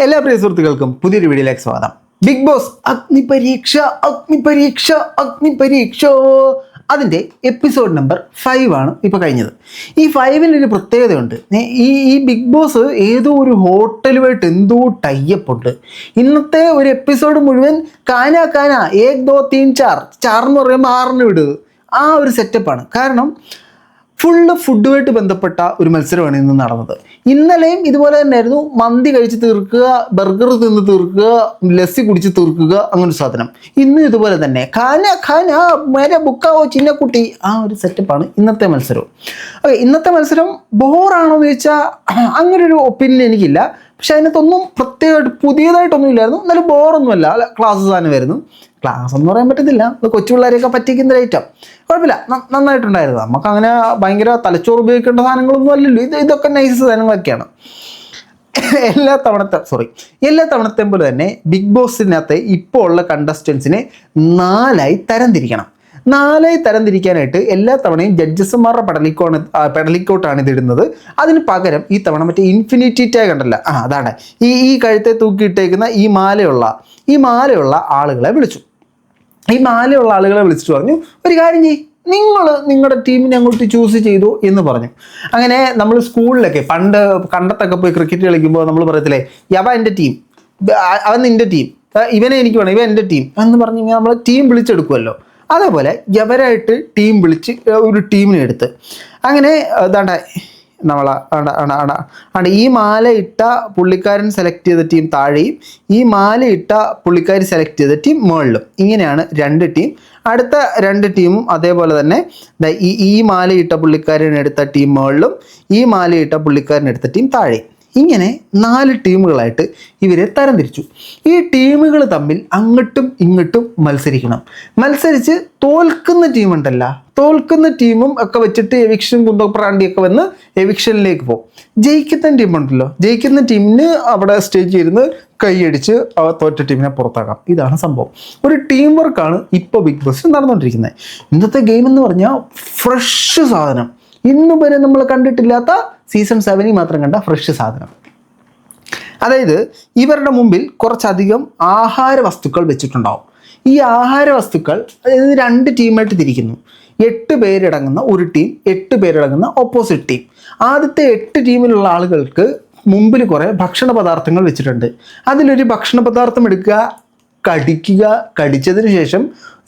എല്ലാ പ്രിയ സുഹൃത്തുക്കൾക്കും പുതിയൊരു വീഡിയോയിലേക്ക് സ്വാഗതം. ബിഗ് ബോസ് അഗ്നിപരീക്ഷ അതിൻ്റെ എപ്പിസോഡ് നമ്പർ 5 ആണ് ഇപ്പോൾ കഴിഞ്ഞത്. ഈ 5-നൊരു പ്രത്യേകതയുണ്ട്. ഈ ബിഗ് ബോസ് ഏതോ ഒരു ഹോട്ടലുമായിട്ട് എന്തോ ടൈപ്പ് ഉണ്ട്. ഇന്നത്തെ ഒരു എപ്പിസോഡ് മുഴുവൻ കാന 1 2 3 4 എന്ന് പറയുമ്പോൾ 6 വിടുക, ആ ഒരു സെറ്റപ്പാണ്. കാരണം ഫുള്ള് ഫുഡുമായിട്ട് ബന്ധപ്പെട്ട ഒരു മത്സരമാണ് ഇന്ന് നടന്നത്. ഇന്നലെയും ഇതുപോലെ തന്നെയായിരുന്നു. മന്തി കഴിച്ച് തീർക്കുക, ബർഗർ തിന്ന് തീർക്കുക, ലസ്സി കുടിച്ച് തീർക്കുക, അങ്ങനെ സാധനം. ഇന്നും ഇതുപോലെ തന്നെ ഖാന മേരെ ബുക്കാവോ ചിന്നക്കുട്ടി, ആ ഒരു സെറ്റപ്പാണ് ഇന്നത്തെ മത്സരം. ഓക്കെ, ഇന്നത്തെ മത്സരം ബോറാണോ എന്ന് ചോദിച്ചാൽ അങ്ങനെ ഒരു ഒപ്പീനിയൻ എനിക്കില്ല. പക്ഷെ അതിനകത്തൊന്നും പ്രത്യേകമായിട്ട് പുതിയതായിട്ടൊന്നും ഇല്ലായിരുന്നു. എന്നാലും ബോറൊന്നുമല്ല, ക്ലാസ് സാധനമായിരുന്നു. ക്ലാസ് എന്ന് പറയാൻ പറ്റത്തില്ല, കൊച്ചു പിള്ളേരെയൊക്കെ പറ്റിക്കുന്ന ഒരു ഐറ്റം. കുഴപ്പമില്ല, നന്നായിട്ടുണ്ടായിരുന്നു. നമുക്ക് അങ്ങനെ ഭയങ്കര തലച്ചോറ് ഉപയോഗിക്കേണ്ട സാധനങ്ങളൊന്നും അല്ലല്ലോ. ഇതൊക്കെ നൈസ് സാധനങ്ങളൊക്കെയാണ്. എല്ലാ തവണത്തെ പോലെ തന്നെ ബിഗ് ബോസിനകത്ത് ഇപ്പോൾ ഉള്ള കണ്ടസ്റ്റൻസിനെ 4 തരംതിരിക്കണം. 4 തരംതിരിക്കാനായിട്ട് എല്ലാ തവണയും ജഡ്ജസ്മാരുടെ പെടലിക്കോട്ടാണ് ഇതിടുന്നത്. അതിന് പകരം ഈ തവണ മറ്റേ ഇൻഫിനിറ്റി ടാഗ് കണ്ടല്ല, അതാണ് ഈ കഴുത്തെ തൂക്കിയിട്ടേക്കുന്ന ഈ മാലയുള്ള ആളുകളെ വിളിച്ചു. ഈ മാലയുള്ള ആളുകളെ വിളിച്ചിട്ട് പറഞ്ഞു, ഒരു കാര്യം ചെയ്യ്, നിങ്ങളുടെ ടീമിനെ അങ്ങോട്ട് ചൂസ് ചെയ്തു എന്ന് പറഞ്ഞു. അങ്ങനെ നമ്മൾ സ്കൂളിലൊക്കെ കണ്ടത്തൊക്കെ പോയി ക്രിക്കറ്റ് കളിക്കുമ്പോൾ നമ്മൾ പറയത്തില്ലേ, അവൻ എൻ്റെ ടീം, അവൻ നിൻ്റെ ടീം, ഇവനെ എനിക്ക് വേണം, ഇവൻ എൻ്റെ ടീം എന്ന് പറഞ്ഞ് ഇങ്ങനെ നമ്മൾ ടീം വിളിച്ചെടുക്കുമല്ലോ. അതേപോലെ എവരായിട്ട് ടീം വിളിച്ച് ഒരു ടീമിനെ എടുത്ത് അങ്ങനെ ഇതാണ്ട ഈ മാല ഇട്ട പുള്ളിക്കാരൻ സെലക്ട് ചെയ്ത ടീം താഴെയും ഈ മാല ഇട്ട പുള്ളിക്കാരി സെലക്ട് ചെയ്ത ടീം മുകളിലും. ഇങ്ങനെയാണ് 2 ടീം. അടുത്ത 2 ടീമും അതേപോലെ തന്നെ ഈ മാലയിട്ട പുള്ളിക്കാരൻ എടുത്ത ടീം മുകളിലും ഈ മാലയിട്ട പുള്ളിക്കാരൻ എടുത്ത ടീം താഴെയും. ഇങ്ങനെ 4 ടീമുകളായിട്ട് ഇവരെ തരംതിരിച്ചു. ഈ ടീമുകൾ തമ്മിൽ അങ്ങോട്ടും ഇങ്ങോട്ടും മത്സരിച്ച് തോൽക്കുന്ന ടീമും ഒക്കെ വെച്ചിട്ട് എവിക്ഷൻ കുന്തപ്രാണ്ടിയൊക്കെ വന്ന് എവിക്ഷനിലേക്ക് പോകും. ജയിക്കുന്ന ടീമുണ്ടല്ലോ, ജയിക്കുന്ന ടീമിന് അവിടെ സ്റ്റേജ് ഇരുന്ന് കൈയടിച്ച് തോറ്റ ടീമിനെ പുറത്താക്കാം. ഇതാണ് സംഭവം. ഒരു ടീം വർക്കാണ് ഇപ്പോൾ ബിഗ് ബോസിൽ നടന്നുകൊണ്ടിരിക്കുന്നത്. ഇന്നത്തെ ഗെയിം എന്ന് പറഞ്ഞാൽ ഫ്രഷ് സാധനം, ഇന്നു വരെ നമ്മൾ കണ്ടിട്ടില്ലാത്ത സീസൺ 7 മാത്രം കണ്ട ഫ്രഷ് സാധനം. അതായത് ഇവരുടെ മുമ്പിൽ കുറച്ചധികം ആഹാര വസ്തുക്കൾ വെച്ചിട്ടുണ്ടാവും. ഈ ആഹാര വസ്തുക്കൾ 2 ടീമായിട്ട് തിരിക്കുന്നു. 8 പേരടങ്ങുന്ന ഒരു ടീം, 8 പേരടങ്ങുന്ന ഓപ്പോസിറ്റ് ടീം. ആദ്യത്തെ 8 ടീമിലുള്ള ആളുകൾക്ക് മുമ്പിൽ കുറേ ഭക്ഷണ പദാർത്ഥങ്ങൾ വെച്ചിട്ടുണ്ട്. അതിലൊരു ഭക്ഷണ പദാർത്ഥം എടുക്കുക, കടിക്കുക. കടിച്ചതിന് ശേഷം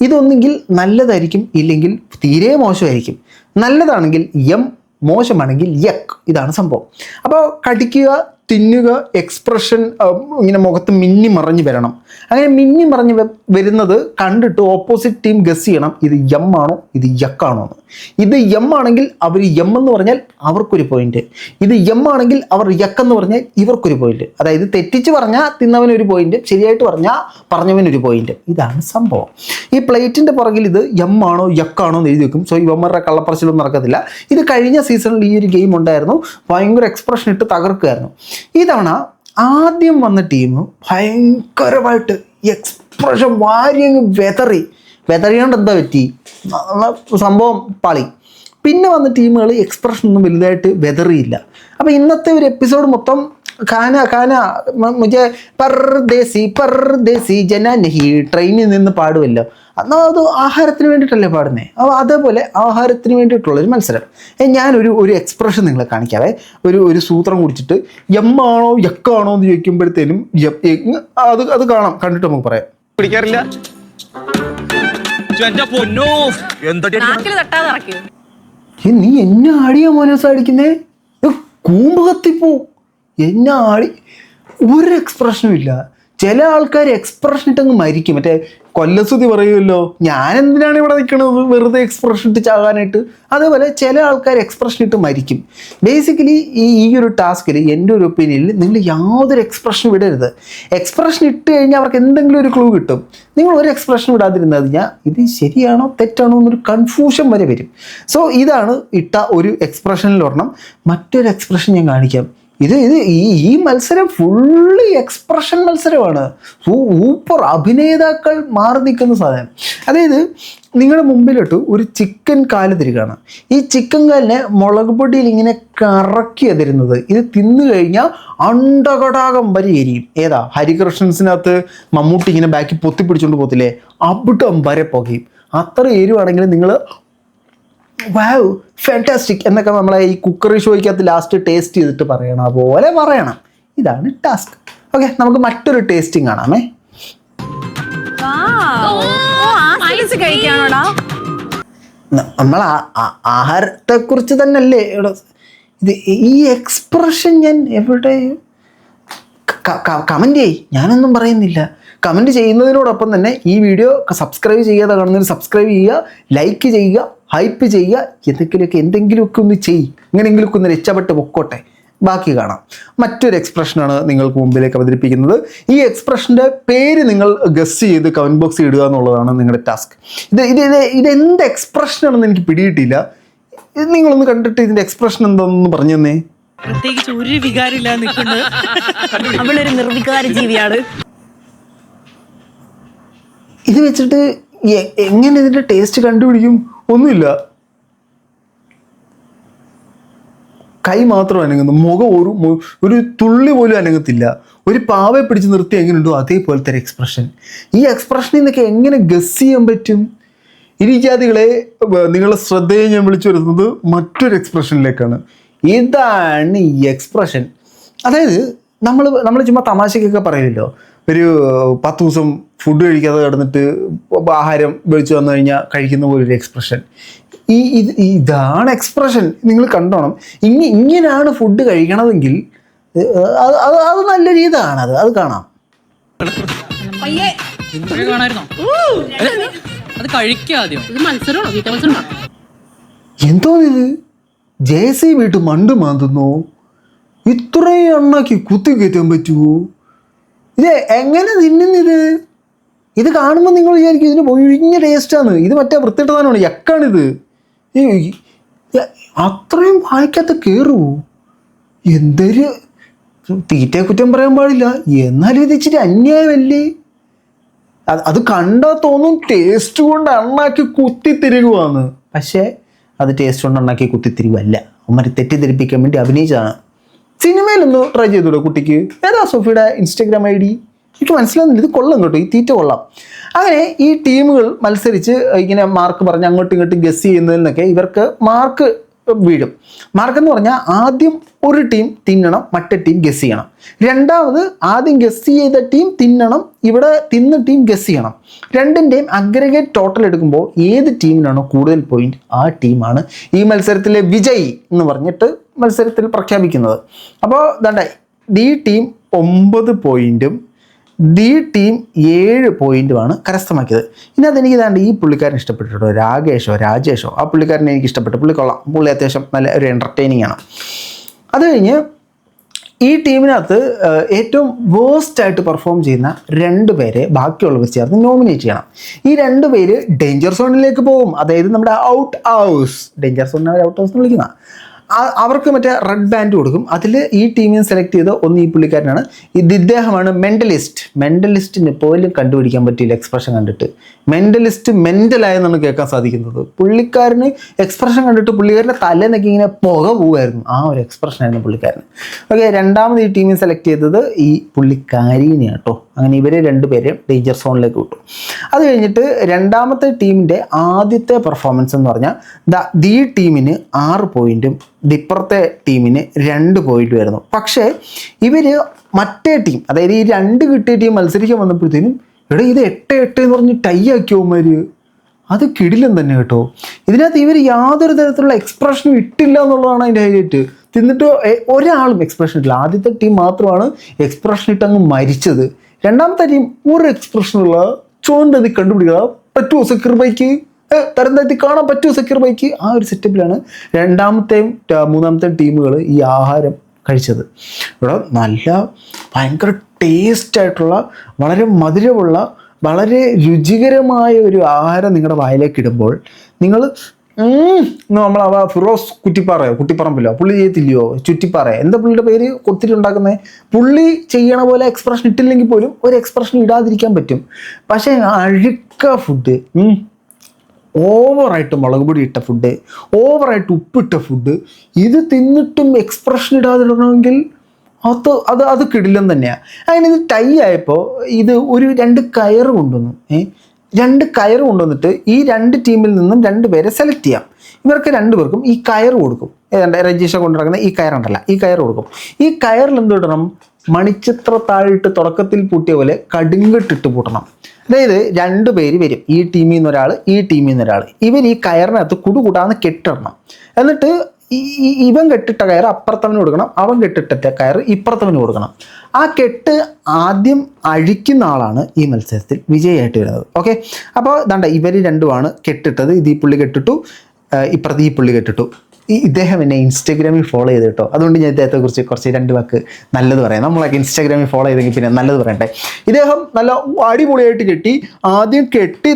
ഇതൊന്നെങ്കിൽ നല്ലതായിരിക്കും, ഇല്ലെങ്കിൽ തീരെ മോശമായിരിക്കും. നല്ലതാണെങ്കിൽ യം, മോശമാണെങ്കിൽ യക്ക്. ഇതാണ് സംഭവം. അപ്പോൾ കടിക്കുക, തിന്നുക, എക്സ്പ്രഷൻ ഇങ്ങനെ മുഖത്ത് മിന്നി മറിഞ്ഞ് വരണം. അങ്ങനെ മിന്നി മറിഞ്ഞ് വരുന്നത് കണ്ടിട്ട് ഓപ്പോസിറ്റ് ടീം ഗസ് ചെയ്യണം, ഇത് യം ആണോ ഇത് യക്കാണോ എന്ന്. ഇത് യം ആണെങ്കിൽ അവർ യം എന്ന് പറഞ്ഞാൽ അവർക്കൊരു പോയിന്റ്, ഇത് യം ആണെങ്കിൽ അവർ യക്കെന്ന് പറഞ്ഞാൽ ഇവർക്കൊരു പോയിന്റ്. അതായത് തെറ്റിച്ച് പറഞ്ഞാൽ തിന്നവനൊരു പോയിന്റ്, ശരിയായിട്ട് പറഞ്ഞാൽ പറഞ്ഞവനൊരു പോയിന്റ്. ഇതാണ് സംഭവം. ഈ പ്ലേറ്റിൻ്റെ പുറകിൽ ഇത് യം ആണോ യക്കാണോ എന്ന് എഴുതി വെക്കും. സോ ഇവന്മാരുടെ കള്ളപ്പറച്ചിലൊന്നും നടക്കത്തില്ല. ഇത് കഴിഞ്ഞ സീസണിൽ ഈ ഒരു ഗെയിം ഉണ്ടായിരുന്നു, ഭയങ്കര എക്സ്പ്രഷൻ ഇട്ട് തകർക്കുകയായിരുന്നു. ഈ തവണ ആദ്യം വന്ന ടീം ഭയങ്കരമായിട്ട് എക്സ്പ്രഷൻ വാരിയങ്ങ് വെതറിയോണ്ട് എന്താ പറ്റി, സംഭവം പാളി. പിന്നെ വന്ന ടീമുകൾ എക്സ്പ്രഷൻ ഒന്നും വലുതായിട്ട് വെതറിയില്ല. അപ്പോൾ ഇന്നത്തെ ഒരു എപ്പിസോഡ് മൊത്തം ഖാന മുझे പർദേശി ജന നഹി ട്രെയിനിൽ നിന്ന് പാടുമല്ലോ. എന്നാൽ അത് ആഹാരത്തിന് വേണ്ടിയിട്ടല്ലേ പാടുന്നത്. അപ്പോൾ അതേപോലെ ആഹാരത്തിന് വേണ്ടിയിട്ടുള്ളൊരു മത്സരം. ഞാനൊരു എക്സ്പ്രഷൻ നിങ്ങളെ കാണിക്കാവേ. ഒരു സൂത്രം കുടിച്ചിട്ട് എമ്മാണോ യക്കാണോ എന്ന് ചോദിക്കുമ്പോഴത്തേനും അത് കാണാം, കണ്ടിട്ട് നമുക്ക് പറയാം. പിടിക്കാറില്ല. നീ എന്നെ ആടിയാ മോനോസ് അടിക്കുന്നേ, കൂമ്പ് കത്തിപ്പോ. എന്നെ ആടി ഒരു എക്സ്പ്രഷനും ഇല്ല. ചില ആൾക്കാർ എക്സ്പ്രഷൻ ഇട്ടങ്ങ് മരിക്കും. മറ്റേ കൊല്ലസ്തുതി പറയുമല്ലോ, ഞാൻ എന്തിനാണ് ഇവിടെ നിൽക്കണത് വെറുതെ എക്സ്പ്രഷൻ ഇട്ട് ചാകാനായിട്ട്. അതേപോലെ ചില ആൾക്കാർ എക്സ്പ്രഷൻ ഇട്ട് മരിക്കും. ബേസിക്കലി ഈ ഒരു ടാസ്കിൽ എൻ്റെ ഒരു ഒപ്പീനിയനിൽ നിങ്ങൾ യാതൊരു എക്സ്പ്രഷൻ വിടരുത്. എക്സ്പ്രഷൻ ഇട്ട് കഴിഞ്ഞാൽ അവർക്ക് എന്തെങ്കിലും ഒരു ക്ലൂ കിട്ടും. നിങ്ങൾ ഒരു എക്സ്പ്രഷൻ വിടാതിരുന്നത് കഴിഞ്ഞാൽ ഇത് ശരിയാണോ തെറ്റാണോ എന്നൊരു കൺഫ്യൂഷൻ വരെ വരും. സോ ഇതാണ് ഇട്ട ഒരു എക്സ്പ്രഷനിലൊരെണ്ണം. മറ്റൊരു എക്സ്പ്രഷൻ ഞാൻ കാണിക്കാം. ഈ മത്സരം ഫുള്ളി എക്സ്പ്രഷൻ മത്സരമാണ്. സൂപ്പർ അഭിനേതാക്കൾ മാറി നിൽക്കുന്ന സാധനം. അതായത് നിങ്ങളുടെ മുമ്പിലോട്ട് ഒരു ചിക്കൻ കാല് തരികയാണ്. ഈ ചിക്കൻ കാലിനെ മുളക് പൊടിയിൽ ഇങ്ങനെ കറക്കിയാണ് തരുന്നത്. ഇത് തിന്നു കഴിഞ്ഞാൽ അണ്ടകടാകം വരെ എരിയും. ഏതാ ഹരികൃഷ്ണൻസിനകത്ത് മമ്മൂട്ടി ഇങ്ങനെ ബാക്കി പൊത്തി പിടിച്ചുകൊണ്ട് പോകത്തില്ലേ, അവിടം വരെ പുകയും. അത്ര എരിവാണെങ്കിൽ നിങ്ങൾ വാവ് ഫാന്റാസ്റ്റിക് എന്നൊക്കെ നമ്മളെ ഈ കുക്കറി ഷോയ്ക്കകത്ത് ലാസ്റ്റ് ടേസ്റ്റ് ചെയ്തിട്ട് പറയണം, അതുപോലെ പറയണം. ഇതാണ് ടാസ്ക്. ഓക്കെ, നമുക്ക് മറ്റൊരു ടേസ്റ്റിംഗ് കാണാമേ. നമ്മൾ ആഹാരത്തെ കുറിച്ച് തന്നെയല്ലേ ഇത്. ഈ എക്സ്പ്രഷൻ ഞാൻ എവിടെ കമന്റ് ചെയ്യ്, ഞാനൊന്നും പറയുന്നില്ല. കമന്റ് ചെയ്യുന്നതിനോടൊപ്പം തന്നെ ഈ വീഡിയോ സബ്സ്ക്രൈബ് ചെയ്യാതെ കാണുന്നതിന് സബ്സ്ക്രൈബ് ചെയ്യുക, ലൈക്ക് ചെയ്യുക, ഹൈപ്പ് ചെയ്യുക, എന്തെങ്കിലുമൊക്കെ ഒന്ന് ചെയ്യ്. ഇങ്ങനെയെങ്കിലുമൊക്കെ ഒന്ന് രക്ഷപ്പെട്ട് പൊക്കോട്ടെ. ബാക്കി കാണാം. മറ്റൊരു എക്സ്പ്രഷനാണ് നിങ്ങൾക്ക് മുമ്പിലേക്ക് അവതരിപ്പിക്കുന്നത്. ഈ എക്സ്പ്രഷൻ്റെ പേര് നിങ്ങൾ ഗസ് ചെയ്ത് കമൻറ്റ് ബോക്സിൽ ഇടുക എന്നുള്ളതാണ് നിങ്ങളുടെ ടാസ്ക്. ഇതെന്ത് എക്സ്പ്രഷനാണെന്ന് എനിക്ക് പിടിയിട്ടില്ല. ഇത് നിങ്ങളൊന്ന് കണ്ടിട്ട് ഇതിൻ്റെ എക്സ്പ്രഷൻ എന്താണെന്ന് പറഞ്ഞു തന്നെ. പ്രത്യേകിച്ച് ഒരു വികാരമില്ല നിൽക്കുന്നത്. അവളൊരു നിർവികാര ജീവിയാണ്. ഇത് വെച്ചിട്ട് എങ്ങനെ ഇതിൻ്റെ ടേസ്റ്റ് കണ്ടുപിടിക്കും? ഒന്നുമില്ല. കൈ മാത്രം അനങ്ങുന്നു, മുഖം ഒരു തുള്ളി പോലും അനങ്ങത്തില്ല. ഒരു പാവയെ പിടിച്ച് നിർത്തി എങ്ങനെയുണ്ടോ അതേപോലത്തെ ഒരു എക്സ്പ്രഷൻ. ഈ എക്സ്പ്രഷനിൽ നിന്നൊക്കെ എങ്ങനെ ഗസ് ചെയ്യാൻ പറ്റും? ഇനി ജാതികളെ നിങ്ങളുടെ ശ്രദ്ധയെ ഞാൻ വിളിച്ചു വരുന്നത് മറ്റൊരു എക്സ്പ്രഷനിലേക്കാണ്. ഇതാണ് ഈ എക്സ്പ്രഷൻ. അതായത് നമ്മൾ ചുമ്മാ തമാശക്കൊക്കെ പറയുമല്ലോ, ഒരു 10 ദിവസം ഫുഡ് കഴിക്കാതെ കിടന്നിട്ട് ആഹാരം വെളിച്ചു വന്നു കഴിഞ്ഞാൽ കഴിക്കുന്ന പോലൊരു എക്സ്പ്രഷൻ. ഇതാണ് എക്സ്പ്രഷൻ. നിങ്ങൾ കണ്ടോണം. ഇങ്ങനെയാണ് ഫുഡ് കഴിക്കണതെങ്കിൽ അത് നല്ല രീതിയാണ്. അത് കാണാം. എന്തോ ഇത് JCB ഇട്ട് മണ്ട് മാന്തുന്നു. ഇത്രയും എണ്ണാക്കി കുത്തി കയറ്റാൻ പറ്റുമോ? ഇത് എങ്ങനെ തിന്നുന്നിത്? ഇത് കാണുമ്പോൾ നിങ്ങൾ വിചാരിക്കും ഇതിന് ഒഴിഞ്ഞ ടേസ്റ്റാണ്. ഇത് മറ്റേ വൃത്തിയിട്ട സാധനമാണ്, യക്കാണിത്. അത്രയും വായിക്കകത്ത് കയറുമോ? എന്തൊരു തീറ്റയെ കുറ്റം പറയാൻ പാടില്ല, എന്നാലും ഇത് ഇച്ചിരി അന്യായമല്ലേ? അത് കണ്ടാൽ തോന്നും ടേസ്റ്റ് കൊണ്ട് എണ്ണാക്കി കുത്തിത്തിരികുവാന്ന്. പക്ഷേ അത് ടേസ്റ്റ് കൊണ്ട് എണ്ണാക്കി കുത്തിത്തിരിവല്ല. അവന്മാർ തെറ്റിദ്ധരിപ്പിക്കാൻ വേണ്ടി അഭിനയിച്ചതാണ്. സിനിമയിലൊന്ന് ട്രൈ ചെയ്തൂടെ കുട്ടിക്ക്? ഏതാ സോഫിയുടെ ഇൻസ്റ്റഗ്രാം ID? എനിക്ക് മനസ്സിലാവുന്നില്ല. ഇത് കൊള്ളാം കേട്ടോ, ഈ തീറ്റ കൊള്ളാം. അങ്ങനെ ഈ ടീമുകൾ മത്സരിച്ച് ഇങ്ങനെ മാർക്ക് പറഞ്ഞ് അങ്ങോട്ടും ഇങ്ങോട്ടും ഗസ് ചെയ്യുന്നതിൽ നിന്നൊക്കെ ഇവർക്ക് മാർക്ക് വീഴും. മാർക്കെന്ന് പറഞ്ഞാൽ ആദ്യം ഒരു ടീം തിന്നണം, മറ്റേ ടീം ഗസ് ചെയ്യണം. രണ്ടാമത് ആദ്യം ഗസ് ചെയ്ത ടീം തിന്നണം, ഇവിടെ തിന്ന ടീം ഗസ് ചെയ്യണം. രണ്ടിൻ്റെയും അഗ്രഗേറ്റ് ടോട്ടൽ എടുക്കുമ്പോൾ ഏത് ടീമിനാണോ കൂടുതൽ പോയിന്റ് ആ ടീമാണ് ഈ മത്സരത്തിലെ വിജയി എന്ന് പറഞ്ഞിട്ട് മത്സരത്തിൽ പ്രഖ്യാപിക്കുന്നത്. അപ്പോൾ ദാണ്ടെ ഡി ടീം 9 പോയിന്റും ഡി ടീം 7 പോയിന്റുമാണ് കരസ്ഥമാക്കിയത്. ഇനി അതെനിക്ക് ദാണ്ട് ഈ പുള്ളിക്കാരൻ ഇഷ്ടപ്പെട്ടിട്ടോ, രാജേഷോ ആ പുള്ളിക്കാരനെ എനിക്ക് ഇഷ്ടപ്പെട്ടു. പുള്ളി കൊള്ളാം. പുള്ളി അത്യാവശ്യം നല്ല ഒരു എൻ്റർടൈനിങ് ആണ്. അത് കഴിഞ്ഞ് ഈ ടീമിനകത്ത് ഏറ്റവും വേസ്റ്റായിട്ട് പെർഫോം ചെയ്യുന്ന 2 പേരെ ബാക്കിയുള്ളവർ ചേർന്ന് നോമിനേറ്റ് ചെയ്യണം. ഈ 2 പേര് ഡേഞ്ചർ സോണിലേക്ക് പോകും. അതായത് നമ്മുടെ ഔട്ട് ഹൗസ്, ഡേഞ്ചർ സോണിനെ ഔട്ട് ഹൗസ് എന്ന് വിളിക്കുന്ന, അവർക്ക് മറ്റേ റെഡ് ബാൻഡ് കൊടുക്കും. അതിൽ ഈ ടീമിനെ സെലക്ട് ചെയ്ത ഒന്ന് ഈ പുള്ളിക്കാരനാണ്. ഇദ്ദേഹമാണ് മെൻ്റലിസ്റ്റിന് പോലും കണ്ടുപിടിക്കാൻ പറ്റിയില്ല എക്സ്പ്രഷൻ കണ്ടിട്ട്. മെൻ്റലായെന്നാണ് കേൾക്കാൻ സാധിക്കുന്നത്. പുള്ളിക്കാരന് എക്സ്പ്രഷൻ കണ്ടിട്ട് പുള്ളിക്കാരൻ്റെ തലേന്നൊക്കെ ഇങ്ങനെ പുക പോവുമായിരുന്നു. ആ ഒരു എക്സ്പ്രഷനായിരുന്നു പുള്ളിക്കാരന്. ഓക്കെ, രണ്ടാമത് ഈ ടീമിനെ സെലക്ട് ചെയ്തത് ഈ പുള്ളിക്കാരിനെയാണ് കേട്ടോ. അങ്ങനെ ഇവരെ 2 പേരെയും ഡേഞ്ചർ സോണിലേക്ക് വിട്ടു. അത് കഴിഞ്ഞിട്ട് രണ്ടാമത്തെ ടീമിൻ്റെ ആദ്യത്തെ പെർഫോമൻസ് എന്ന് പറഞ്ഞാൽ ഈ ടീമിന് 6 പോയിന്റും ഇപ്പുറത്തെ ടീമിന് 2 പോയിന്റ് വരുന്നു. പക്ഷേ ഇവർ മറ്റേ ടീം, അതായത് ഈ 2 കിട്ടിയ ടീം മത്സരിക്കാൻ വന്നപ്പോഴത്തേനും ഇത് 8-8 എന്ന് പറഞ്ഞ് ടൈ ആക്കിയവന്മാർ. അത് കിടിലം തന്നെ കേട്ടോ. ഇതിനകത്ത് ഇവർ യാതൊരു തരത്തിലുള്ള എക്സ്പ്രഷനും ഇട്ടില്ല എന്നുള്ളതാണ് അതിൻ്റെ ഹൈലൈറ്റ്. തിന്നിട്ട് ഒരാളും എക്സ്പ്രഷൻ ഇട്ടില്ല. ആദ്യത്തെ ടീം മാത്രമാണ് എക്സ്പ്രഷൻ ഇട്ടങ്ങ് മരിച്ചത്. രണ്ടാമത്തെ ടീം ഒരു എക്സ്പ്രഷനുള്ള ചോണ്ടത് കണ്ടുപിടിക്കുക പറ്റുമോ സക്കീർ ബൈക്ക്, തരം താഴ്ത്തി കാണാൻ പറ്റുമോ സക്കീർ ബൈക്ക്, ആ ഒരു സെറ്റപ്പിലാണ് രണ്ടാമത്തെയും മൂന്നാമത്തെയും ടീമുകൾ ഈ ആഹാരം കഴിച്ചത്. ഇവിടെ നല്ല ഭയങ്കര ടേസ്റ്റായിട്ടുള്ള, വളരെ മധുരമുള്ള, വളരെ രുചികരമായ ഒരു ആഹാരം നിങ്ങളുടെ വായിലേക്ക് ഇടുമ്പോൾ നിങ്ങൾ നമ്മൾ ഫിറോസ് കുറ്റിപ്പറമ്പിലോ പുള്ളി ചെയ്യത്തില്ലയോ, ചുറ്റിപ്പാറ എന്താ പുള്ളിയുടെ പേര് ഒത്തിരി ഉണ്ടാക്കുന്നത്, പുള്ളി ചെയ്യണ പോലെ എക്സ്പ്രഷൻ ഇട്ടില്ലെങ്കിൽ പോലും ഒരു എക്സ്പ്രഷൻ ഇടാതിരിക്കാൻ പറ്റും. പക്ഷേ അഴുക്ക ഫുഡ് ഓവറായിട്ട് മുളക് പൊടി ഇട്ട ഫുഡ്, ഓവറായിട്ട് ഉപ്പിട്ട ഫുഡ്, ഇത് തിന്നിട്ടും എക്സ്പ്രഷൻ ഇടാതിടണമെങ്കിൽ അത് കിടിലം തന്നെയാണ്. അങ്ങനെ ഇത് ടൈ ആയപ്പോൾ ഇത് ഒരു 2 കയറ് കൊണ്ടുവന്നു. 2 കയറ് കൊണ്ടുവന്നിട്ട് ഈ 2 ടീമിൽ നിന്നും 2 പേരെ സെലക്ട് ചെയ്യാം. ഇവർക്ക് 2 പേർക്കും ഈ കയറ് കൊടുക്കും. ഏതാണ്ട് രജീഷ കൊണ്ടുനടക്കുന്ന ഈ കയറുണ്ടല്ല, ഈ കയറ് കൊടുക്കും. ഈ കയറിൽ എന്ത് ഇടണം? മണിച്ചിത്ര താഴിട്ട് തുടക്കത്തിൽ പൂട്ടിയ പോലെ കടുങ്കട്ടിട്ട് പൂട്ടണം. അതായത് 2 പേര് വരും, ഈ ടീമിൽ നിന്ന് ഒരാൾ, ഈ ടീമിൽ നിന്ന് ഒരാൾ. ഇവർ ഈ കയറിനകത്ത് കുടുകൂടാന്ന് കെട്ടിടണം. എന്നിട്ട് ഇവൻ കെട്ടിട്ട കയറ് അപ്പുറത്തവന് കൊടുക്കണം, അവൻ കെട്ടിട്ട കയറ് ഇപ്പുറത്തവന് കൊടുക്കണം. ആ കെട്ട് ആദ്യം അഴിക്കുന്ന ആളാണ് ഈ മത്സരത്തിൽ വിജയിയായിട്ട് വരുന്നത്. ഓക്കെ, അപ്പോൾ ദാണ്ട ഇവർ രണ്ടുമാണ് കെട്ടിട്ടത്. ഇത് ഈ പുള്ളി കെട്ടിട്ടു, ഇപ്പുറത്ത് ഈ പുള്ളി കെട്ടിട്ടു. ഇദ്ദേഹം എന്നെ ഇൻസ്റ്റാഗ്രാമിൽ ഫോളോ ചെയ്ത് കേട്ടോ. അതുകൊണ്ട് ഞാൻ ഇദ്ദേഹത്തെക്കുറിച്ച് കുറച്ച് 2 വാക്ക് നല്ലത് പറയാം. നമ്മളൊക്കെ ഇൻസ്റ്റാഗ്രാമിൽ ഫോളോ ചെയ്തെങ്കിൽ പിന്നെ നല്ലത് പറയണ്ടേ. ഇദ്ദേഹം നല്ല അടിപൊളിയായിട്ട് കെട്ടി. ആദ്യം കെട്ടി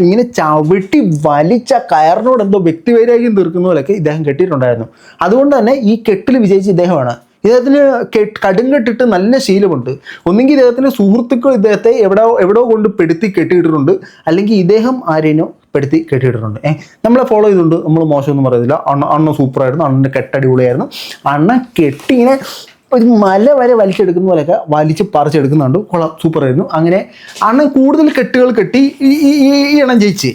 ഇങ്ങനെ ചവിട്ടി വലിച്ച കയറിനോട് എന്തോ വ്യക്തിവൈരാഗ്യം തീർക്കുന്ന പോലെയൊക്കെ ഇദ്ദേഹം കെട്ടിയിട്ടുണ്ടായിരുന്നു. അതുകൊണ്ട് തന്നെ ഈ കെട്ടിൽ വിജയിച്ച ഇദ്ദേഹമാണ്. ഇദ്ദേഹത്തിന് കടുങ്കെട്ടിട്ട് നല്ല ശീലമുണ്ട്. ഒന്നെങ്കിൽ ഇദ്ദേഹത്തിൻ്റെ സുഹൃത്തുക്കൾ ഇദ്ദേഹത്തെ എവിടോ കൊണ്ട് പെടുത്തി കെട്ടിയിട്ടിട്ടുണ്ട്, അല്ലെങ്കിൽ ഇദ്ദേഹം ആരെയും പെടുത്തി കെട്ടിയിട്ടിട്ടുണ്ട്. നമ്മളെ ഫോളോ ചെയ്തുകൊണ്ട് നമ്മൾ മോശമൊന്നും പറയുന്നില്ല. അണ്ണ സൂപ്പറായിരുന്നു, അണ്ണൻ്റെ കെട്ടടിപൊളിയായിരുന്നു. അണ്ണ കെട്ടിങ്ങനെ ഒരു മല വരെ വലിച്ചെടുക്കുന്ന പോലെയൊക്കെ വലിച്ച് പറിച്ചെടുക്കുന്നുണ്ട്. കൊള്ളാം, സൂപ്പറായിരുന്നു. അങ്ങനെ അണ്ണൻ കൂടുതൽ കെട്ടുകൾ കെട്ടി ഈ എണ്ണം ജയിച്ച്.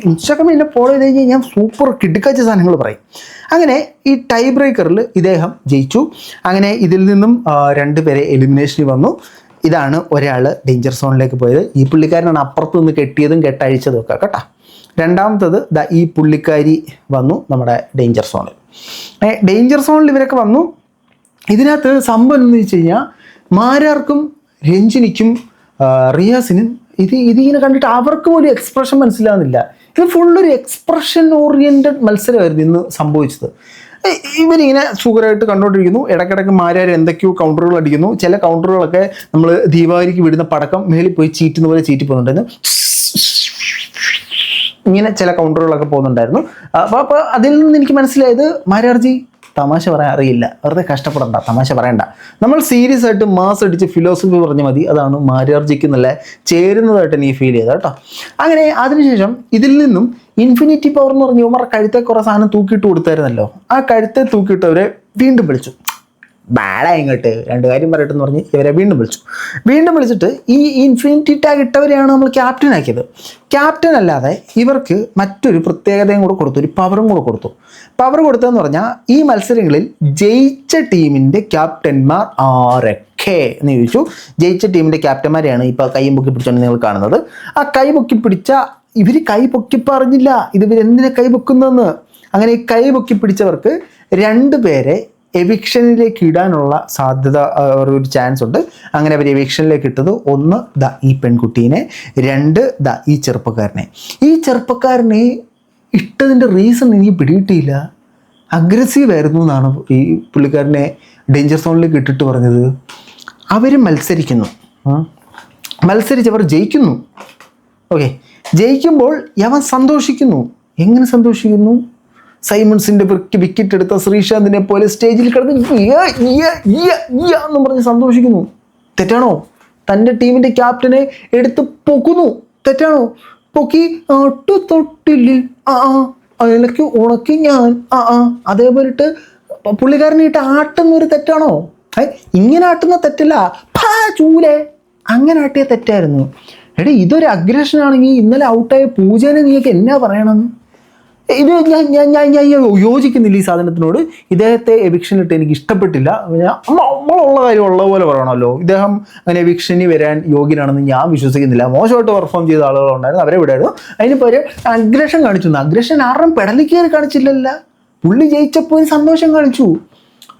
ഇൻസ്റ്റാഗ്രാമിൽ എന്നെ ഫോളോ ചെയ്ത് കഴിഞ്ഞാൽ ഞാൻ സൂപ്പർ കിടുക്കാച്ച സാധനങ്ങൾ പറയും. അങ്ങനെ ഈ ടൈ ബ്രേക്കറിൽ ഇദ്ദേഹം ജയിച്ചു. അങ്ങനെ ഇതിൽ നിന്നും 2 പേരെ എലിമിനേഷനിൽ വന്നു. ഇതാണ് ഒരാൾ ഡേഞ്ചർ സോണിലേക്ക് പോയത്. ഈ പുള്ളിക്കാരനാണ് അപ്പുറത്ത് നിന്ന് കെട്ടിയതും കെട്ടഴിച്ചതും ഒക്കെ കേട്ടോ. രണ്ടാമത്തത് ഈ പുള്ളിക്കാരി വന്നു നമ്മുടെ ഡേഞ്ചർ സോണിൽ. ഡേഞ്ചർ സോണിൽ ഇവരൊക്കെ വന്നു. ഇതിനകത്ത് സംഭവം എന്ന് വെച്ച് കഴിഞ്ഞാൽ മാരാർക്കും രഞ്ജിനിക്കും റിയാസിനും ഇതിങ്ങനെ കണ്ടിട്ട് അവർക്ക് പോലും എക്സ്പ്രഷൻ മനസ്സിലാകുന്നില്ല. ഇത് ഫുള്ളൊരു എക്സ്പ്രഷൻ ഓറിയൻറ്റഡ് മത്സരമായിരുന്നു ഇന്ന് സംഭവിച്ചത്. ഇവരിങ്ങനെ സുഖമായിട്ട് കണ്ടുകൊണ്ടിരിക്കുന്നു. ഇടയ്ക്കിടയ്ക്ക് മാരാർ എന്തൊക്കെയോ കൗണ്ടറുകൾ അടിക്കുന്നു. ചില കൗണ്ടറുകളൊക്കെ നമ്മൾ ദീപാവലിക്ക് വിടുന്ന പടക്കം മേളിൽ പോയി ചീറ്റുന്ന പോലെ ചീറ്റി പോകുന്നുണ്ടായിരുന്നു. ഇങ്ങനെ ചില കൗണ്ടറുകളൊക്കെ പോകുന്നുണ്ടായിരുന്നു. അപ്പോൾ അതിൽ നിന്ന് എനിക്ക് മനസ്സിലായത് മാരാർജി തമാശ പറയാൻ അറിയില്ല, വെറുതെ കഷ്ടപ്പെടണ്ട, തമാശ പറയണ്ട. നമ്മൾ സീരിയസ് ആയിട്ട് മാസ് അടിച്ച് ഫിലോസഫി പറഞ്ഞാൽ മതി. അതാണ് മാരാർജിക്ക് നല്ല ചേരുന്നതായിട്ട് എനിക്ക് ഫീൽ ചെയ്തത് കേട്ടോ. അങ്ങനെ അതിനുശേഷം ഇതിൽ നിന്നും ഇൻഫിനിറ്റി പവർ എന്ന് പറഞ്ഞ് ഇവന്മാർ കഴുത്തെ കുറേ സാധനം തൂക്കിയിട്ട് കൊടുത്തായിരുന്നല്ലോ. ആ കഴുത്തെ തൂക്കിയിട്ടവരെ വീണ്ടും വിളിച്ചു. ബാടാ ഇങ്ങോട്ട് 2 കാര്യം പറയട്ടെന്ന് പറഞ്ഞ് ഇവരെ വീണ്ടും വിളിച്ചിട്ട് ഈ ഇൻഫിനിറ്റി ടാഗ് ഇട്ടവരെയാണ് നമ്മൾ ക്യാപ്റ്റൻ ആക്കിയത്. ക്യാപ്റ്റൻ അല്ലാതെ ഇവർക്ക് മറ്റൊരു പ്രത്യേകതയും കൂടെ കൊടുത്തു, ഒരു പവറും കൂടെ കൊടുത്തു. പവർ കൊടുത്തതെന്ന് പറഞ്ഞാൽ ഈ മത്സരങ്ങളിൽ ജയിച്ച ടീമിൻ്റെ ക്യാപ്റ്റന്മാർ ആരൊക്കെ എന്ന് ചോദിച്ചു. ജയിച്ച ടീമിൻ്റെ ക്യാപ്റ്റന്മാരെയാണ് ഇപ്പോൾ കൈ പൊക്കി പിടിച്ചുകൊണ്ട് നിങ്ങൾ കാണുന്നത്. ആ കൈ പൊക്കി പിടിച്ച ഇവർ കൈ പൊക്കി പറഞ്ഞില്ല ഇവരെന്തിനെ കൈ പൊക്കുന്നതെന്ന്. അങ്ങനെ ഈ കൈ പൊക്കി പിടിച്ചവർക്ക് 2 പേരെ എവിക്ഷനിലേക്ക് ഇടാനുള്ള സാധ്യത, ഒരു ചാൻസ് ഉണ്ട്. അങ്ങനെ അവർ എവിക്ഷനിലേക്ക് ഇട്ടത് 1 ഈ പെൺകുട്ടീനെ, 2 ഈ ചെറുപ്പക്കാരനെ. ഈ ചെറുപ്പക്കാരനെ ഇട്ടതിൻ്റെ റീസൺ എനിക്ക് പിടികിട്ടിയില്ല. അഗ്രസീവ് ആയിരുന്നു എന്നാണ് ഈ പുള്ളിക്കാരനെ ഡേഞ്ചർ സോണിലേക്ക് ഇട്ടിട്ട് പറഞ്ഞത്. അവർ മത്സരിച്ചവർ ജയിക്കുന്നു. ഓക്കെ, ജയിക്കുമ്പോൾ അവൻ സന്തോഷിക്കുന്നു. എങ്ങനെ സന്തോഷിക്കുന്നു? സൈമൺസിൻ്റെ വിക്കറ്റ് എടുത്ത ശ്രീശാന്തിനെ പോലെ സ്റ്റേജിൽ കിടന്ന് എന്നും പറഞ്ഞ് സന്തോഷിക്കുന്നു. തെറ്റാണോ? തൻ്റെ ടീമിൻ്റെ ക്യാപ്റ്റനെ എടുത്ത് പൊക്കുന്നു. തെറ്റാണോ? പൊക്കി തൊട്ടില്ലിൽ അതിലൊക്കെ ഉണക്കി ഞാൻ അതേപോലിട്ട് പുള്ളിക്കാരനായിട്ട് ആട്ടുന്നൊരു തെറ്റാണോ? ഇങ്ങനെ ആട്ടുന്ന തെറ്റല്ല, ചൂലേ അങ്ങനെ ആട്ടിയ തെറ്റായിരുന്നു. എടേ, ഇതൊരു അഗ്രഷൻ ആണെങ്കിൽ ഇന്നലെ ഔട്ടായ പൂജനെ നീയൊക്കെ എന്നാ പറയണം? ഇത് ഞാൻ യോജിക്കുന്നില്ല ഈ സാധനത്തിനോട്. ഇദ്ദേഹത്തെ എവിക്ഷനിലിട്ട് എനിക്ക് ഇഷ്ടപ്പെട്ടില്ല. നമ്മളുള്ള കാര്യം ഉള്ള പോലെ പറയണമല്ലോ. ഇദ്ദേഹം അങ്ങനെ എവിക്ഷനിൽ വരാൻ യോഗ്യനാണെന്ന് ഞാൻ വിശ്വസിക്കുന്നില്ല. മോശമായിട്ട് പെർഫോം ചെയ്ത ആളുകളുണ്ടായിരുന്നു, അവരെ വിടായിരുന്നു. അതിന് പകരം അഗ്രഷൻ കാണിച്ചു. അഗ്രഷൻ ആരും പെടലിൽ കയറി കാണിച്ചില്ലല്ല. പുള്ളി ജയിച്ചപ്പോൾ സന്തോഷം കാണിച്ചു.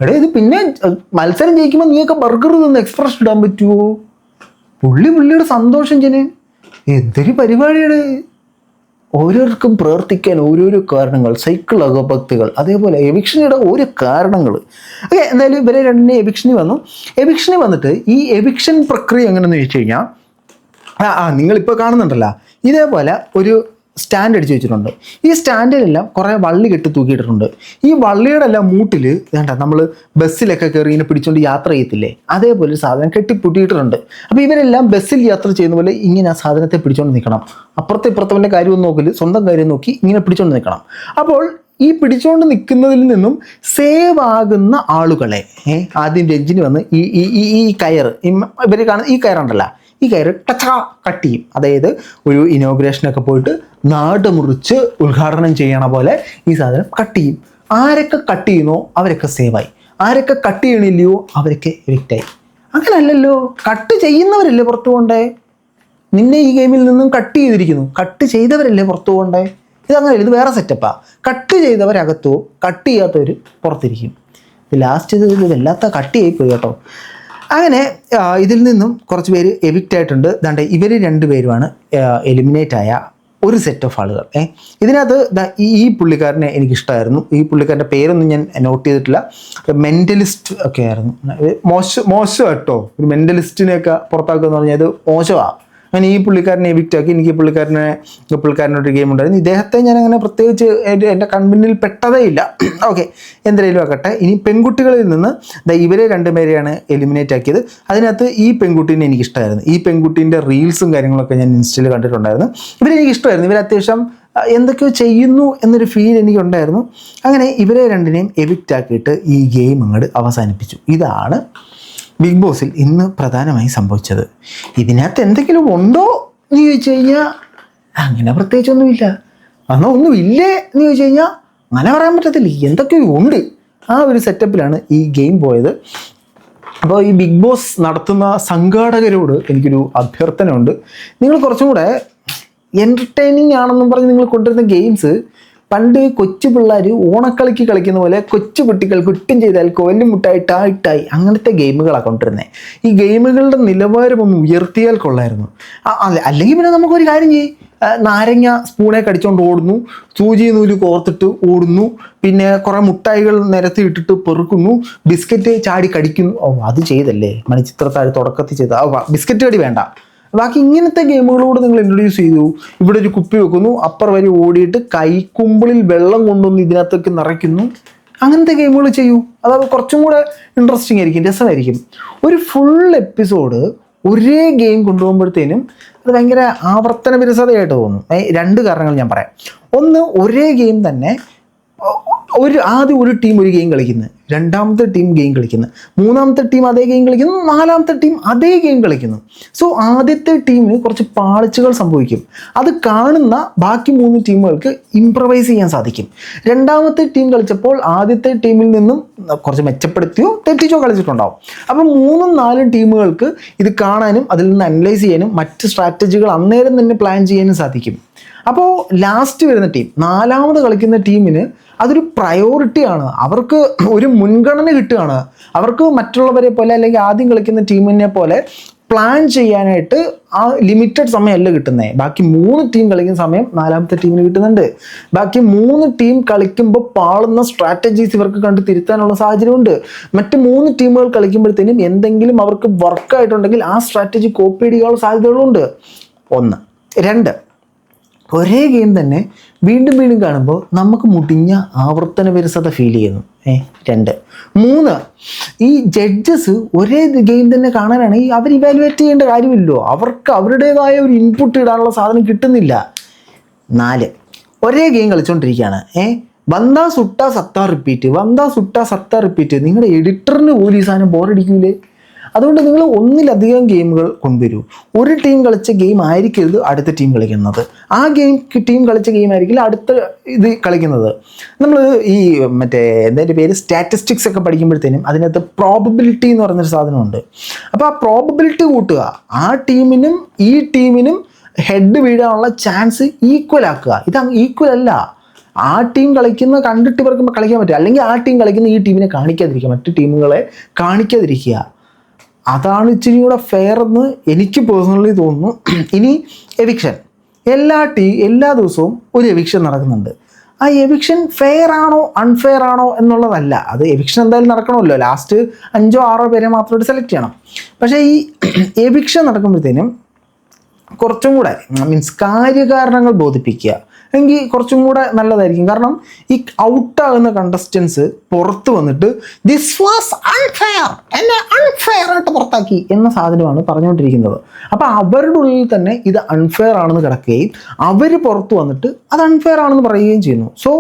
എടേ, ഇത് പിന്നെ മത്സരം ജയിക്കുമ്പോൾ നീയൊക്കെ ബർഗർ നിന്ന് എക്സ്പ്രഷൻ ഇടാൻ പറ്റുമോ? പുള്ളിയുടെ സന്തോഷം ചെന്ന് എന്തൊരു പരിപാടിയാണ്. ഓരോരുത്തർക്കും പ്രവർത്തിക്കാൻ ഓരോരോ കാരണങ്ങൾ, സൈക്കിൾ അകഭക്തികൾ, അതേപോലെ എവിക്ഷനിയുടെ ഓരോ കാരണങ്ങൾ. ഓക്കെ, എന്തായാലും ഇവരെ 2 എവിക്ഷനിൽ വന്നു. എവിക്ഷനിൽ വന്നിട്ട് ഈ എവിക്ഷൻ പ്രക്രിയ എങ്ങനെയെന്ന് ചോദിച്ചു കഴിഞ്ഞാൽ, നിങ്ങളിപ്പോൾ കാണുന്നുണ്ടല്ലോ, ഇതേപോലെ ഒരു സ്റ്റാൻഡ് അടിച്ച് വെച്ചിട്ടുണ്ട്. ഈ സ്റ്റാൻഡിലെല്ലാം കുറേ വള്ളി കെട്ടി തൂക്കിയിട്ടുണ്ട്. ഈ വള്ളിയുടെ എല്ലാം മൂട്ടിൽ വേണ്ട നമ്മൾ ബസ്സിലൊക്കെ കയറി ഇങ്ങനെ പിടിച്ചുകൊണ്ട് യാത്ര ചെയ്യത്തില്ലേ, അതേപോലെ ഒരു സാധനം കെട്ടിപ്പൊട്ടിയിട്ടുണ്ട്. അപ്പോൾ ഇവരെല്ലാം ബസ്സിൽ യാത്ര ചെയ്യുന്ന പോലെ ഇങ്ങനെ ആ സാധനത്തെ പിടിച്ചുകൊണ്ട് നിൽക്കണം. അപ്പുറത്തെ ഇപ്പുറത്തവൻ്റെ കാര്യമൊന്നും നോക്കില്ല, സ്വന്തം കാര്യം നോക്കി ഇങ്ങനെ പിടിച്ചുകൊണ്ട് നിൽക്കണം. അപ്പോൾ ഈ പിടിച്ചുകൊണ്ട് നിൽക്കുന്നതിൽ നിന്നും സേവ് ആകുന്ന ആളുകളെ ആദ്യം ജഡ്ജിന് വന്ന് ഈ കയറ് ഇവർ കാണുന്ന ഈ കയറുണ്ടല്ലോ, ഈ കയറ് കട്ട് ചെയ്യും. അതായത് ഒരു ഇനോഗ്രേഷനൊക്കെ പോയിട്ട് നാട് മുറിച്ച് ഉദ്ഘാടനം ചെയ്യണ പോലെ ഈ സാധനം കട്ട് ചെയ്യും. ആരൊക്കെ കട്ട് ചെയ്യുന്നോ അവരൊക്കെ സേവായി, ആരൊക്കെ കട്ട് ചെയ്യണില്ലയോ അവരൊക്കെ എവിക്റ്റായി. അങ്ങനല്ലല്ലോ, കട്ട് ചെയ്യുന്നവരല്ലേ പുറത്തു പോകണ്ടേ. നിന്നെ ഈ ഗെയിമിൽ നിന്നും കട്ട് ചെയ്തിരിക്കുന്നു, കട്ട് ചെയ്തവരല്ലേ പുറത്തു പോകണ്ടേ. ഇതങ്ങനെയല്ല, ഇത് വേറെ സെറ്റപ്പാ. കട്ട് ചെയ്തവരകത്തോ കട്ട് ചെയ്യാത്തവർ പുറത്തിരിക്കും. ലാസ്റ്റ് ഇത് വല്ലാത്ത കട്ട് ചെയ്യിപ്പോയി കേട്ടോ. അങ്ങനെ ഇതിൽ നിന്നും കുറച്ച് പേര് എവിക്റ്റ് ആയിട്ടുണ്ട്. ദാണ്ടെ ഇവർ രണ്ടുപേരുമാണ് എലിമിനേറ്റ് ആയ ഒരു സെറ്റ് ഓഫ് ആളുകൾ. ഇതിനകത്ത് ഈ പുള്ളിക്കാരനെ എനിക്കിഷ്ടമായിരുന്നു. ഈ പുള്ളിക്കാരൻ്റെ പേരൊന്നും ഞാൻ നോട്ട് ചെയ്തിട്ടില്ല. മെൻ്റലിസ്റ്റ് ഒക്കെ ആയിരുന്നു. മോശം കേട്ടോ, ഒരു മെൻ്റലിസ്റ്റിനെയൊക്കെ പുറത്താക്കുക എന്ന് പറഞ്ഞാൽ ഇത് മോശമാണ്. അങ്ങനെ ഈ പുള്ളിക്കാരനെ എവിക്റ്റ് ആക്കി. എനിക്ക് പുള്ളിക്കാരനൊരു ഗെയിം ഉണ്ടായിരുന്നു. ഇദ്ദേഹത്തെ ഞാൻ അങ്ങനെ പ്രത്യേകിച്ച് എൻ്റെ കൺമുന്നിൽ പെട്ടതേ ഇല്ല. ഓക്കെ, എന്തെങ്കിലും ആക്കട്ടെ. ഇനി പെൺകുട്ടികളിൽ നിന്ന് ഇവരെ രണ്ടുപേരെയാണ് എലിമിനേറ്റ് ആക്കിയത്. അതിനകത്ത് ഈ പെൺകുട്ടീനെ എനിക്കിഷ്ടമായിരുന്നു. ഈ പെൺകുട്ടീൻ്റെ റീൽസും കാര്യങ്ങളൊക്കെ ഞാൻ ഇൻസ്റ്റയിൽ കണ്ടിട്ടുണ്ടായിരുന്നു. ഇവരെനിക്കിഷ്ടമായിരുന്നു. ഇവർ അത്യാവശ്യം എന്തൊക്കെയോ ചെയ്യുന്നു എന്നൊരു ഫീൽ എനിക്കുണ്ടായിരുന്നു. അങ്ങനെ ഇവരെ രണ്ടിനെയും എവിക്റ്റ് ആക്കിയിട്ട് ഈ ഗെയിം അങ്ങോട്ട് അവസാനിപ്പിച്ചു. ഇതാണ് ബിഗ് ബോസിൽ ഇന്ന് പ്രധാനമായി സംഭവിച്ചത്. ഇതിനകത്ത് എന്തെങ്കിലും ഉണ്ടോ എന്ന് ചോദിച്ചു കഴിഞ്ഞാൽ അങ്ങനെ പ്രത്യേകിച്ചൊന്നുമില്ല. എന്നാൽ ഒന്നുമില്ലേ എന്ന് ചോദിച്ചു കഴിഞ്ഞാൽ അങ്ങനെ പറയാൻ പറ്റത്തില്ല. എന്തൊക്കെയോ ഉണ്ട്. ആ ഒരു സെറ്റപ്പിലാണ് ഈ ഗെയിം പോയത്. അപ്പോൾ ഈ ബിഗ് ബോസ് നടത്തുന്ന സംഘാടകരോട് എനിക്കൊരു അഭ്യർത്ഥന ഉണ്ട്. നിങ്ങൾ കുറച്ചും കൂടെ എൻ്റർടൈനിങ് ആണെന്നും പറഞ്ഞ് നിങ്ങൾ കൊണ്ടുവരുന്ന ഗെയിംസ് പണ്ട് കൊച്ചു പിള്ളേർ ഓണക്കളിക്ക് കളിക്കുന്ന പോലെ കൊച്ചു കുട്ടികൾ കുറ്റം ചെയ്താൽ കോലും മുട്ടായി ടായിട്ടായി അങ്ങനത്തെ ഗെയിമുകളാണ് കൊണ്ടുവരുന്നത്. ഈ ഗെയിമുകളുടെ നിലവാരം ഒന്ന് ഉയർത്തിയാൽ കൊള്ളായിരുന്നു. അല്ലെങ്കിൽ പിന്നെ നമുക്കൊരു കാര്യം ചെയ്യും, നാരങ്ങ സ്പൂണെ കടിച്ചുകൊണ്ട് ഓടുന്നു, സൂചി നൂല് കോർത്തിട്ട് ഓടുന്നു, പിന്നെ കുറേ മുട്ടായികൾ നിരത്തി ഇട്ടിട്ട് പെറുക്കുന്നു, ബിസ്ക്കറ്റ് ചാടി കടിക്കുന്നു. അത് ചെയ്തല്ലേ മണിച്ചിത്രത്താഴ് തുടക്കത്തിൽ ചെയ്ത ബിസ്ക്കറ്റ് കടി വേണ്ട. ബാക്കി ഇങ്ങനത്തെ ഗെയിമുകളോട് നിങ്ങൾ ഇൻട്രൊഡ്യൂസ് ചെയ്തു. ഇവിടെ ഒരു കുപ്പി വെക്കുന്നു, അപ്പർ വരെ ഓടിയിട്ട് കൈക്കുമ്പിളിൽ വെള്ളം കൊണ്ടുവന്ന് ഇതിനകത്തേക്ക് നിറയ്ക്കുന്നു. അങ്ങനത്തെ ഗെയിമുകൾ ചെയ്യൂ. അത് കുറച്ചും കൂടെ ഇൻട്രസ്റ്റിംഗ് ആയിരിക്കും, രസമായിരിക്കും. ഒരു ഫുൾ എപ്പിസോഡ് ഒരേ ഗെയിം കൊണ്ടുപോകുമ്പോഴത്തേനും അത് ഭയങ്കര ആവർത്തന വിരസതയായിട്ട് തോന്നും. രണ്ട് കാരണങ്ങൾ ഞാൻ പറയാം. ഒന്ന്, ഒരേ ഗെയിം തന്നെ ആദ്യം ഒരു ടീം ഒരു ഗെയിം കളിക്കുന്നു, രണ്ടാമത്തെ ടീം ഗെയിം കളിക്കുന്നു, മൂന്നാമത്തെ ടീം അതേ ഗെയിം കളിക്കുന്നു, നാലാമത്തെ ടീം അതേ ഗെയിം കളിക്കുന്നു. സോ ആദ്യത്തെ ടീമിന് കുറച്ച് പാളിച്ചകൾ സംഭവിക്കും. അത് കാണുന്ന ബാക്കി 3 ടീമുകൾക്ക് ഇംപ്രവൈസ് ചെയ്യാൻ സാധിക്കും. രണ്ടാമത്തെ ടീം കളിച്ചപ്പോൾ ആദ്യത്തെ ടീമിൽ നിന്നും കുറച്ച് മെച്ചപ്പെടുത്തിയോ തെറ്റിച്ചോ കളിച്ചിട്ടുണ്ടാവും. അപ്പം 3ഉം 4ഉം ടീമുകൾക്ക് ഇത് കാണാനും അതിൽ നിന്ന് അനലൈസ് ചെയ്യാനും മറ്റ് സ്ട്രാറ്റജികൾ അന്നേരം തന്നെ പ്ലാൻ ചെയ്യാനും സാധിക്കും. അപ്പോൾ ലാസ്റ്റ് വരുന്ന ടീം, നാലാമത് കളിക്കുന്ന ടീമിന് അതൊരു പ്രയോറിറ്റിയാണ്. അവർക്ക് ഒരു മുൻഗണന കിട്ടുകയാണ്. അവർക്ക് മറ്റുള്ളവരെ പോലെ അല്ലെങ്കിൽ ആദ്യം കളിക്കുന്ന ടീമിനെ പോലെ പ്ലാൻ ചെയ്യാനായിട്ട് ആ ലിമിറ്റഡ് സമയമല്ല കിട്ടുന്നത്. ബാക്കി 3 ടീം കളിക്കുന്ന സമയം നാലാമത്തെ ടീമിന് കിട്ടുന്നുണ്ട്. ബാക്കി 3 ടീം കളിക്കുമ്പോൾ പാളുന്ന സ്ട്രാറ്റജീസ് ഇവർക്ക് കണ്ട് തിരുത്താനുള്ള സാഹചര്യമുണ്ട്. മറ്റ് 3 ടീമുകൾ കളിക്കുമ്പോഴത്തേനും എന്തെങ്കിലും അവർക്ക് വർക്കായിട്ടുണ്ടെങ്കിൽ ആ സ്ട്രാറ്റജി കോപ്പി ചെയ്യാനുള്ള സാധ്യതകളുണ്ട്. 1. 2, ഒരേ ഗെയിം തന്നെ വീണ്ടും വീണ്ടും കാണുമ്പോൾ നമുക്ക് മുടിഞ്ഞ ആവർത്തന വിരസത ഫീൽ ചെയ്യുന്നു. 2. 3, ഈ ജഡ്ജസ് ഒരേ ഗെയിം തന്നെ കാണാനാണെങ്കിൽ അവർ ഇവാലുവേറ്റ് ചെയ്യേണ്ട കാര്യമില്ലല്ലോ. അവർക്ക് അവരുടേതായ ഒരു ഇൻപുട്ട് ഇടാനുള്ള സാധനം കിട്ടുന്നില്ല. 4, ഒരേ ഗെയിം കളിച്ചുകൊണ്ടിരിക്കുകയാണ്. വന്താ സുട്ട സത്താ റിപ്പീറ്റ്, വന്താ സുട്ട സത്താ റിപ്പീറ്റ്. നിങ്ങളുടെ എഡിറ്ററിന് പോലും ഈ സാധനം ബോറടിക്കൂലേ? അതുകൊണ്ട് നിങ്ങൾ ഒന്നിലധികം ഗെയിമുകൾ കൊണ്ടുവരൂ. ഒരു ടീം കളിച്ച ഗെയിം ആയിരിക്കരുത് അടുത്ത ടീം കളിക്കുന്നത്. ആ ടീം കളിച്ച ഗെയിം ആയിരിക്കില്ല അടുത്ത ഇത് കളിക്കുന്നത്. നമ്മൾ ഈ എന്താ പേര് സ്റ്റാറ്റിസ്റ്റിക്സ് ഒക്കെ പഠിക്കുമ്പോഴത്തേനും അതിനകത്ത് പ്രോബബിലിറ്റി എന്ന് പറഞ്ഞൊരു സാധനമുണ്ട്. അപ്പോൾ ആ പ്രോബബിലിറ്റി കൂട്ടുക. ആ ടീമിനും ഈ ടീമിനും ഹെഡ് വീഴാനുള്ള ചാൻസ് ഈക്വൽ ആക്കുക. ഇത് ഈക്വൽ അല്ല. ആ ടീം കളിക്കുന്ന കണ്ടിട്ട് ഇവർക്ക് കളിക്കാൻ പറ്റുക, അല്ലെങ്കിൽ ആ ടീം കളിക്കുന്ന ഈ ടീമിനെ കാണിക്കാതിരിക്കുക, മറ്റു ടീമുകളെ കാണിക്കാതിരിക്കുക. അതാണ് ഇച്ചിരി കൂടെ ഫെയർ എന്ന് എനിക്ക് പേഴ്സണലി തോന്നുന്നു. ഇനി എവിക്ഷൻ, എല്ലാ ദിവസവും ഒരു എവിക്ഷൻ നടക്കുന്നുണ്ട്. ആ എവിക്ഷൻ ഫെയർ ആണോ അൺഫെയർ ആണോ എന്നുള്ളതല്ല. അത് എവിക്ഷൻ എന്തായാലും നടക്കണമല്ലോ. ലാസ്റ്റ് 5 or 6 പേരെ മാത്രമായിട്ട് സെലക്ട് ചെയ്യണം. പക്ഷേ ഈ എവിക്ഷൻ നടക്കുമ്പോഴത്തേനും കുറച്ചും കൂടെ കാര്യകാരണങ്ങൾ ബോധിപ്പിക്കുക. എങ്കിൽ കുറച്ചും കൂടെ നല്ലതായിരിക്കും. കാരണം ഈ ഔട്ടാകുന്ന കണ്ടസ്റ്റൻസ് പുറത്ത് വന്നിട്ട് ദിസ് വാസ് അൺഫെയർ, എന്നെ അൺഫെയർ ആയിട്ട് പുറത്താക്കി എന്ന സാധനമാണ് പറഞ്ഞുകൊണ്ടിരിക്കുന്നത്. അപ്പോൾ അവരുടെ ഉള്ളിൽ തന്നെ ഇത് അൺഫെയർ ആണെന്ന് കിടക്കുകയും അവർ പുറത്ത് വന്നിട്ട് അത് അൺഫെയർ ആണെന്ന് പറയുകയും ചെയ്യുന്നു. സോ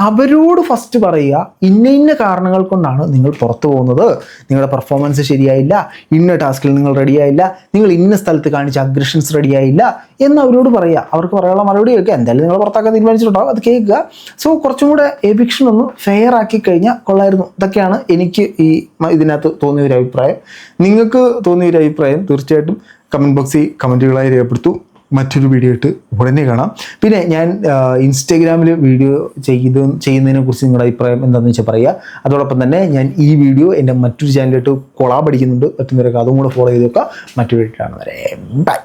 അവരോട് ഫസ്റ്റ് പറയുക, ഇന്ന കാരണങ്ങൾ കൊണ്ടാണ് നിങ്ങൾ പുറത്തു പോകുന്നത്, നിങ്ങളുടെ പെർഫോമൻസ് ശരിയായില്ല, ഇന്ന ടാസ്കിൽ നിങ്ങൾ റെഡിയായില്ല, നിങ്ങൾ ഇന്ന സ്ഥലത്ത് കാണിച്ച അഗ്രഷൻസ് റെഡിയായില്ല എന്ന് അവരോട് പറയുക. അവർക്ക് പറയാനുള്ള മറുപടി കേൾക്കുക. എന്തായാലും നിങ്ങൾ പുറത്താക്കാൻ തീരുമാനിച്ചിട്ടുണ്ടാവും, അത് കേൾക്കുക. സോ കുറച്ചും കൂടെ എവിക്ഷൻ ഒന്ന് ഫെയർ ആക്കി കഴിഞ്ഞാൽ കൊള്ളായിരുന്നു. ഇതൊക്കെയാണ് എനിക്ക് ഇതിനകത്ത് തോന്നിയ ഒരു അഭിപ്രായം. നിങ്ങൾക്ക് തോന്നിയ ഒരു അഭിപ്രായം തീർച്ചയായിട്ടും കമൻറ്റ് ബോക്സിൽ കമൻറ്റുകളായി രേഖപ്പെടുത്തൂ. മറ്റൊരു വീഡിയോ ഇട്ട് ഉടനെ കാണാം. പിന്നെ ഞാൻ ഇൻസ്റ്റാഗ്രാമിൽ വീഡിയോ ചെയ്യുന്നതിനെ കുറിച്ച് നിങ്ങളുടെ അഭിപ്രായം എന്താണെന്ന് വെച്ചാൽ പറയുക. അതോടൊപ്പം തന്നെ ഞാൻ ഈ വീഡിയോ എൻ്റെ മറ്റൊരു ചാനലിലിട്ട് കൊളാബ് അടിക്കുന്നുണ്ട്. പറ്റുന്നവരൊക്കെ അതും കൂടെ ഫോളോ ചെയ്ത് വെക്കുക. മറ്റൊരു വീഡിയോ കാണുന്നവരെ ബൈ.